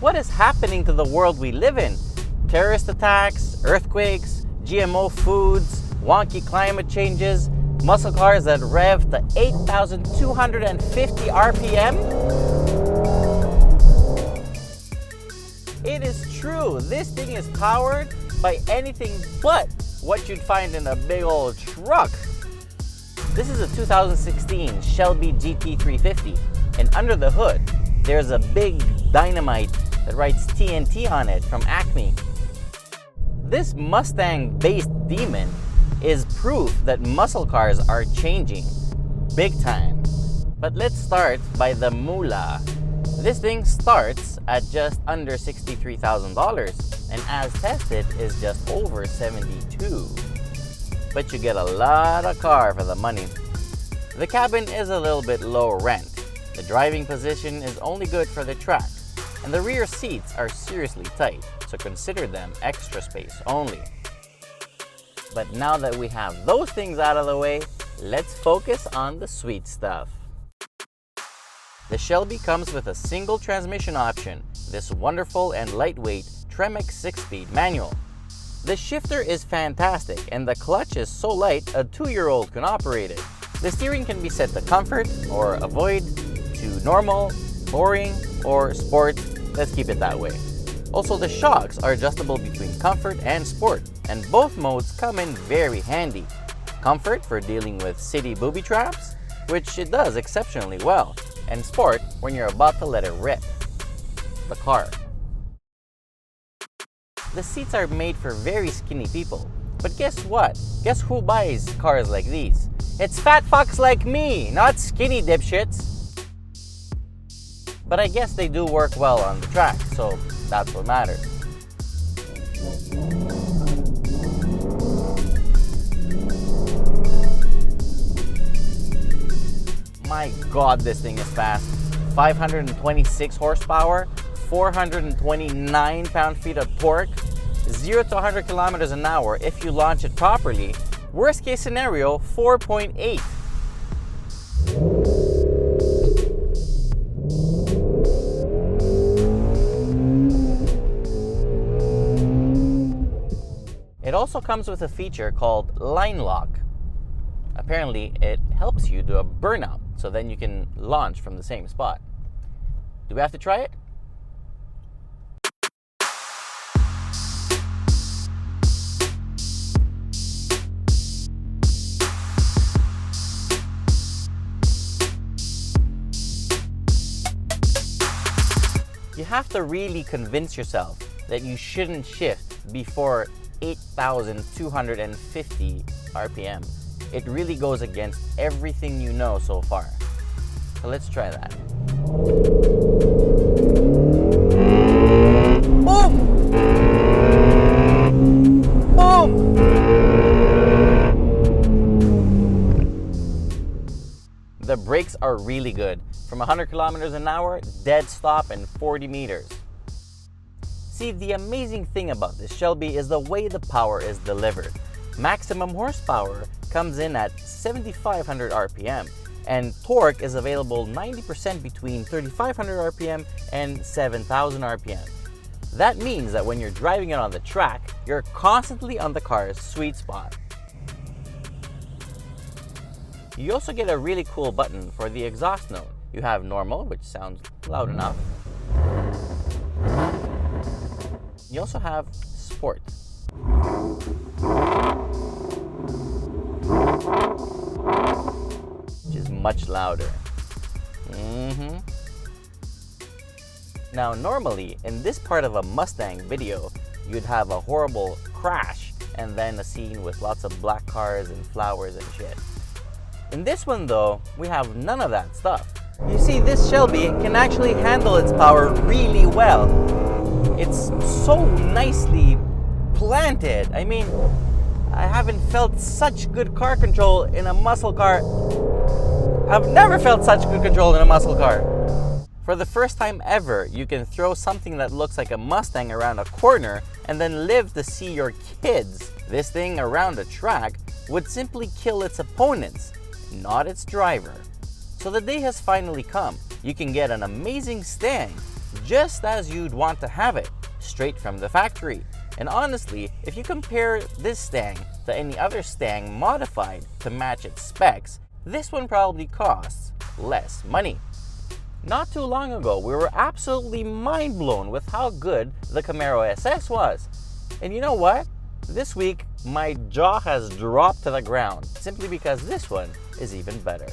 What is happening to the world we live in? Terrorist attacks, earthquakes, GMO foods, wonky climate changes, muscle cars that rev to 8,250 RPM? It is true, this thing is powered by anything but what you'd find in a big old truck. This is a 2016 Shelby GT350, and under the hood, there's a big dynamite that writes TNT on it from Acme. This Mustang-based demon is proof that muscle cars are changing big time. But let's start by the moolah. This thing starts at just under $63,000 and as tested is just over 72. But you get a lot of car for the money. The cabin is a little bit low rent. The driving position is only good for the track, and the rear seats are seriously tight, so consider them extra space only. But now that we have those things out of the way, let's focus on the sweet stuff. The Shelby comes with a single transmission option, this wonderful and lightweight Tremec 6-speed manual. The shifter is fantastic and the clutch is so light a 2-year-old can operate it. The steering can be set to comfort or avoid, to normal, boring, or sport. Let's keep it that way. Also, the shocks are adjustable between comfort and sport, and both modes come in very handy. Comfort for dealing with city booby traps, which it does exceptionally well, and sport when you're about to let it rip. The car. The seats are made for very skinny people, but guess what? Guess who buys cars like these? It's fat fucks like me, not skinny dipshits. But I guess they do work well on the track, so that's what matters. My God, this thing is fast. 526 horsepower, 429 pound-feet of torque, 0 to 100 kilometers an hour if you launch it properly. Worst case scenario, 4.8. It also comes with a feature called line lock. Apparently, it helps you do a burnout, so then you can launch from the same spot. Do we have to try it? You have to really convince yourself that you shouldn't shift before 8,250 RPM. It really goes against everything you know so far. So let's try that. Boom! Boom! The brakes are really good. From 100 kilometers an hour, dead stop in 40 meters. See, the amazing thing about this Shelby is the way the power is delivered. Maximum horsepower comes in at 7,500 RPM, and torque is available 90% between 3,500 RPM and 7,000 RPM. That means that when you're driving it on the track, you're constantly on the car's sweet spot. You also get a really cool button for the exhaust note. You have normal, which sounds loud enough. You also have sport. Which is much louder. Now, normally, in this part of a Mustang video, you'd have a horrible crash and then a scene with lots of black cars and flowers and shit. In this one, though, we have none of that stuff. You see, this Shelby can actually handle its power really well. It's so nicely planted. I mean, I haven't felt such good car control in a muscle car. I've never felt such good control in a muscle car. For the first time ever, you can throw something that looks like a Mustang around a corner and then live to see your kids. This thing around a track would simply kill its opponents, not its driver. So the day has finally come. You can get an amazing Stang just as you'd want to have it, straight from the factory. And honestly, if you compare this Stang to any other Stang modified to match its specs, this one probably costs less money. Not too long ago, we were absolutely mind blown with how good the Camaro SS was. And you know what? This week, my jaw has dropped to the ground simply because this one is even better.